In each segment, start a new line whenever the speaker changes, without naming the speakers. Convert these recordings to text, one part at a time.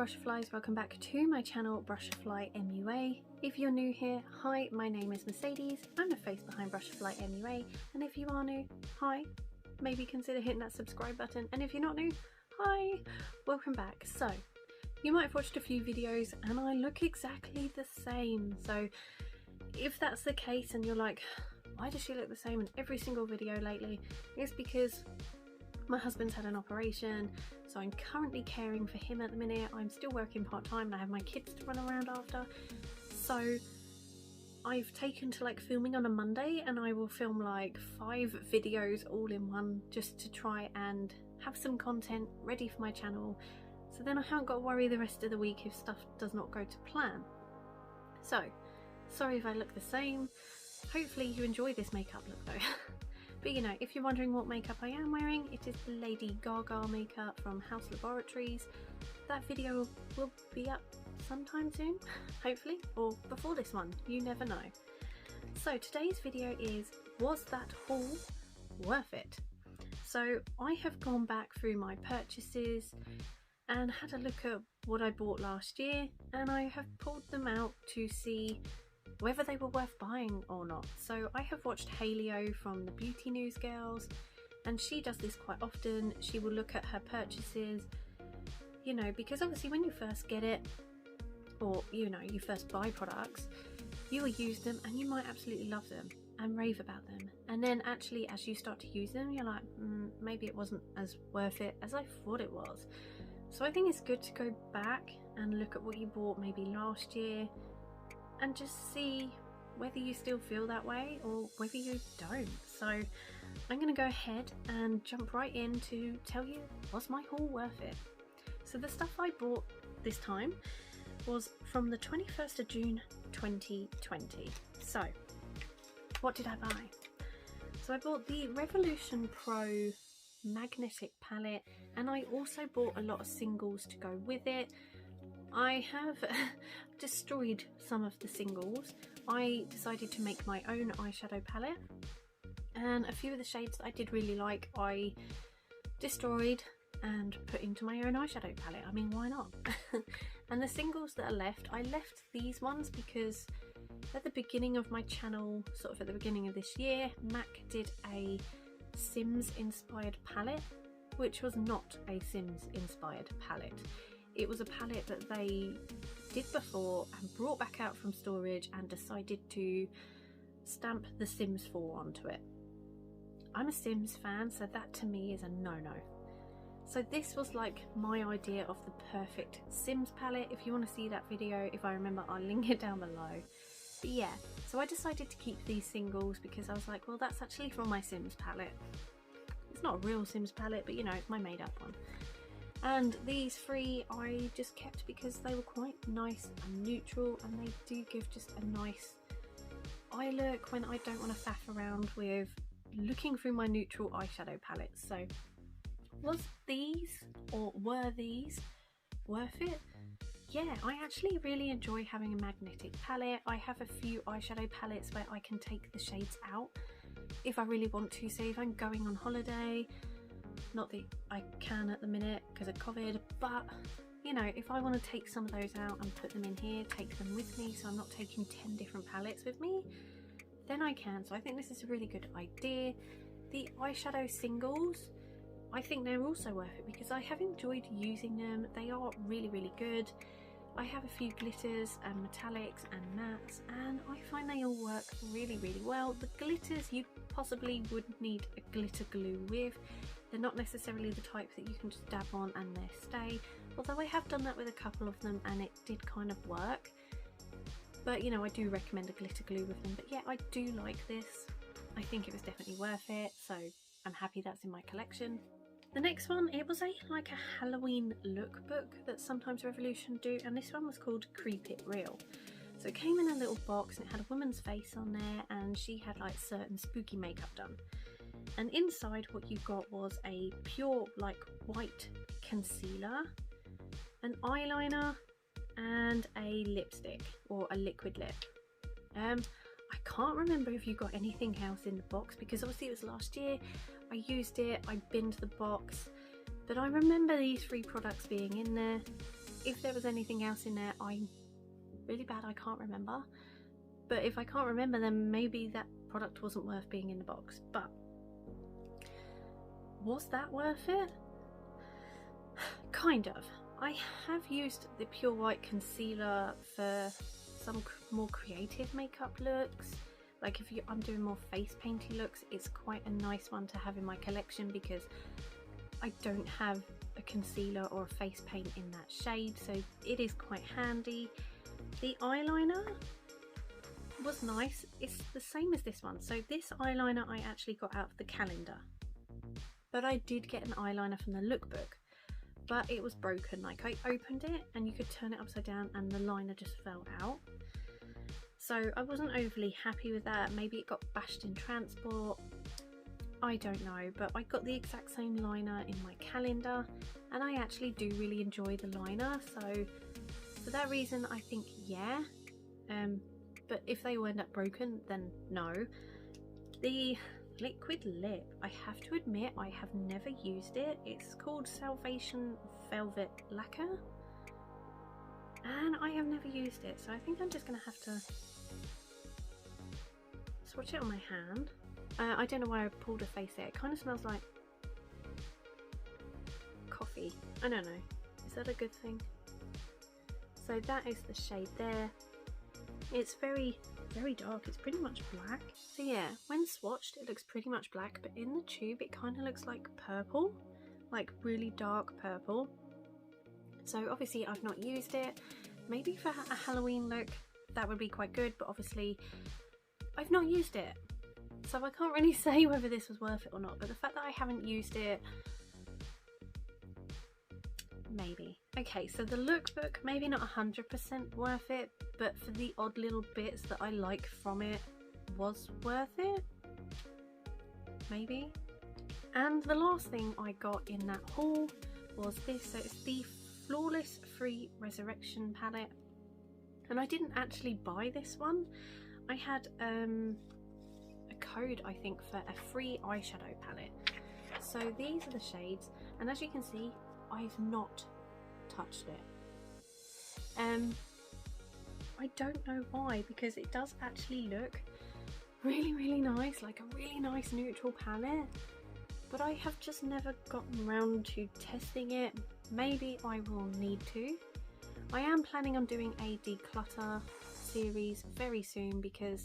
Brushflies, welcome back to my channel Brushfly MUA. If you're new here, hi, my name is Mercedes, I'm the face behind Brushfly MUA, and if you are new, hi, maybe consider hitting that subscribe button, and if you're not new, hi, welcome back. So, you might have watched a few videos and I look exactly the same, so if that's the case and you're like, why does she look the same in every single video lately, it's because my husband's had an operation, so I'm currently caring for him at the minute. I'm still working part-time and I have my kids to run around after. So I've taken to like filming on a Monday, and I will film like 5 videos all in one just to try and have some content ready for my channel. So then I haven't got to worry the rest of the week if stuff does not go to plan. So, sorry if I look the same. Hopefully you enjoy this makeup look though. But you know, if you're wondering what makeup I am wearing, it is the Lady Gaga makeup from House Laboratories. That video will be up sometime soon, hopefully, or before this one, you never know. So today's video is, was that haul worth it? So I have gone back through my purchases and had a look at what I bought last year, and I have pulled them out to see whether they were worth buying or not. So I have watched Haleo from the Beauty News Girls, and she does this quite often. She will look at her purchases, you know, because obviously when you first get it, or you know, you first buy products, you will use them and you might absolutely love them and rave about them, and then actually as you start to use them, you're like, maybe it wasn't as worth it as I thought it was. So I think it's good to go back and look at what you bought maybe last year and just see whether you still feel that way or whether you don't. So I'm going to go ahead and jump right in to tell you, was my haul worth it? So the stuff I bought this time was from the 21st of June 2020. So what did I buy? So I bought the Revolution Pro magnetic palette, and I also bought a lot of singles to go with it. I have destroyed some of the singles. I decided to make my own eyeshadow palette, and a few of the shades that I did really like I destroyed and put into my own eyeshadow palette. I mean, why not? And the singles that are left, I left these ones because at the beginning of my channel, sort of at the beginning of this year, Mac did a Sims inspired palette, which was not a Sims inspired palette. It was a palette that they did before and brought back out from storage and decided to stamp the Sims 4 onto it. I'm a Sims fan, so that to me is a no-no. So this was like my idea of the perfect Sims palette. If you want to see that video, if I remember, I'll link it down below. But yeah, so I decided to keep these singles because I was like, well, that's actually from my Sims palette. It's not a real Sims palette, but you know, it's my made up one. And these 3 I just kept because they were quite nice and neutral, and they do give just a nice eye look when I don't want to faff around with looking through my neutral eyeshadow palettes. So was these, or were these, worth it? Yeah, I actually really enjoy having a magnetic palette. I have a few eyeshadow palettes where I can take the shades out if I really want to. So if I'm going on holiday, not that I can at the minute because of COVID, but you know, if I want to take some of those out and put them in here, take them with me, so I'm not taking 10 different palettes with me, then I can. So I think this is a really good idea. The eyeshadow singles, I think they're also worth it because I have enjoyed using them. They are really, really good. I have a few glitters and metallics and mattes, and I find they all work really, really well. The glitters you possibly would need a glitter glue with. They're not necessarily the type that you can just dab on and they stay, although I have done that with a couple of them and it did kind of work. But you know, I do recommend a glitter glue with them. But yeah, I do like this. I think it was definitely worth it, so I'm happy that's in my collection. The next one, it was like a Halloween lookbook that sometimes Revolution do, and this one was called Creep It Real. So it came in a little box and it had a woman's face on there, and she had like certain spooky makeup done. And inside what you got was a pure like white concealer, an eyeliner, and a lipstick, or a liquid lip. I can't remember if you got anything else in the box because obviously it was last year. I used it, I binned the box, but I remember these 3 products being in there. if there was anything else in there, I'm really bad, I can't remember. But if I can't remember, then maybe that product wasn't worth being in the box. But was that worth it? Kind of. I have used the Pure White concealer for some more creative makeup looks. Like if I'm doing more face painty looks, it's quite a nice one to have in my collection because I don't have a concealer or a face paint in that shade, so it is quite handy. The eyeliner was nice. It's the same as this one. So this eyeliner I actually got out of the calendar, but I did get an eyeliner from the lookbook, but it was broken. Like I opened it and you could turn it upside down and the liner just fell out. So I wasn't overly happy with that. Maybe it got bashed in transport, I don't know, but I got the exact same liner in my calendar and I actually do really enjoy the liner, so for that reason I think yeah. But if they end up broken, then no. The liquid lip, I have to admit I have never used it. It's called Salvation Velvet Lacquer and I have never used it, so I think I'm just gonna have to swatch it on my hand. I don't know why I pulled a face there. It kind of smells like coffee. I don't know. Is that a good thing? So that is the shade there. It's very, very dark. It's pretty much black. So yeah, when swatched, it looks pretty much black, but in the tube, it kind of looks like purple, like really dark purple. So obviously I've not used it. Maybe for a Halloween look, that would be quite good, but obviously I've not used it. So I can't really say whether this was worth it or not, but the fact that I haven't used it, maybe. Okay, so the lookbook, maybe not 100% worth it, but for the odd little bits that I like from it, was worth it, maybe. And the last thing I got in that haul was this. So it's the Flawless Free Resurrection palette, and I didn't actually buy this one. I had a code, I think, for a free eyeshadow palette. So these are the shades, and as you can see, I've not touched it. I don't know why, because it does actually look really, really nice, like a really nice neutral palette, but I have just never gotten around to testing it. Maybe I will need to. I am planning on doing a declutter series very soon because,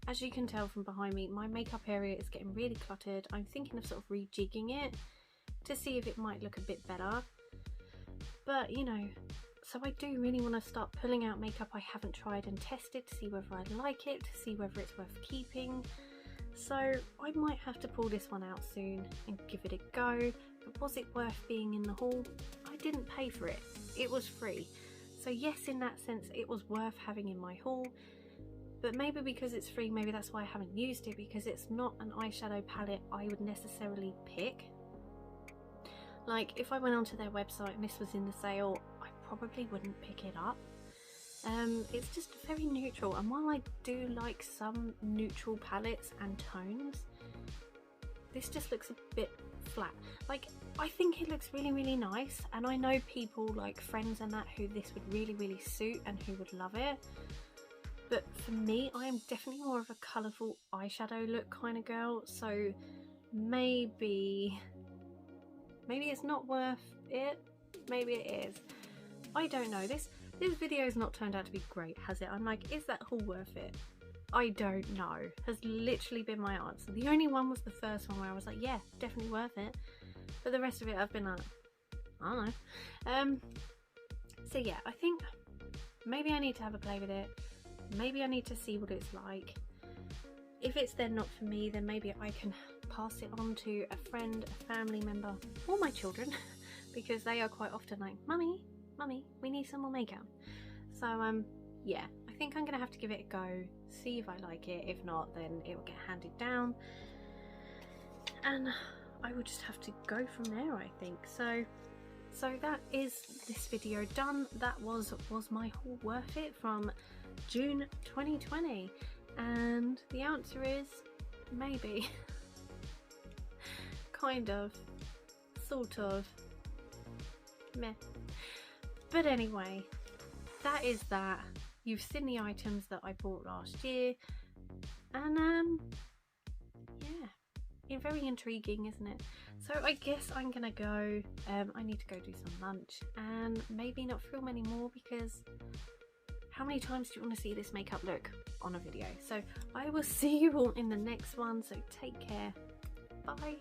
as you can tell from behind me, my makeup area is getting really cluttered. I'm thinking of sort of rejigging it to see if it might look a bit better. But you know, so I do really want to start pulling out makeup I haven't tried and tested to see whether I like it, to see whether it's worth keeping. So I might have to pull this one out soon and give it a go. But was it worth being in the haul? I didn't pay for it. It was free. So yes, in that sense, it was worth having in my haul. But maybe because it's free, maybe that's why I haven't used it, because it's not an eyeshadow palette I would necessarily pick. Like if I went onto their website and this was in the sale, I probably wouldn't pick it up. It's just very neutral, and while I do like some neutral palettes and tones, this just looks a bit flat. Like I think it looks really, really nice, and I know people like friends and that who this would really, really suit and who would love it. But for me, I am definitely more of a colourful eyeshadow look kind of girl, so maybe it's not worth it. Maybe it is. I don't know. This video has not turned out to be great, has it? I'm like, is that haul worth it? I don't know. Has literally been my answer. The only one was the first one where I was like, yeah, definitely worth it. But the rest of it, I've been like, I don't know. So yeah, I think maybe I need to have a play with it. Maybe I need to see what it's like. If it's then not for me, then maybe I can pass it on to a friend, a family member, or my children, because they are quite often like, Mummy, we need some more makeup. So yeah, I think I'm gonna have to give it a go, see if I like it. If not, then it will get handed down, and I will just have to go from there, I think. So that is this video done. That was my haul worth it from June 2020? And the answer is maybe. Kind of, sort of, meh. But anyway, that is that. You've seen the items that I bought last year, and yeah, very intriguing, isn't it? So I guess I'm gonna go. I need to go do some lunch and maybe not film anymore, because how many times do you want to see this makeup look on a video? So I will see you all in the next one, so take care. Bye.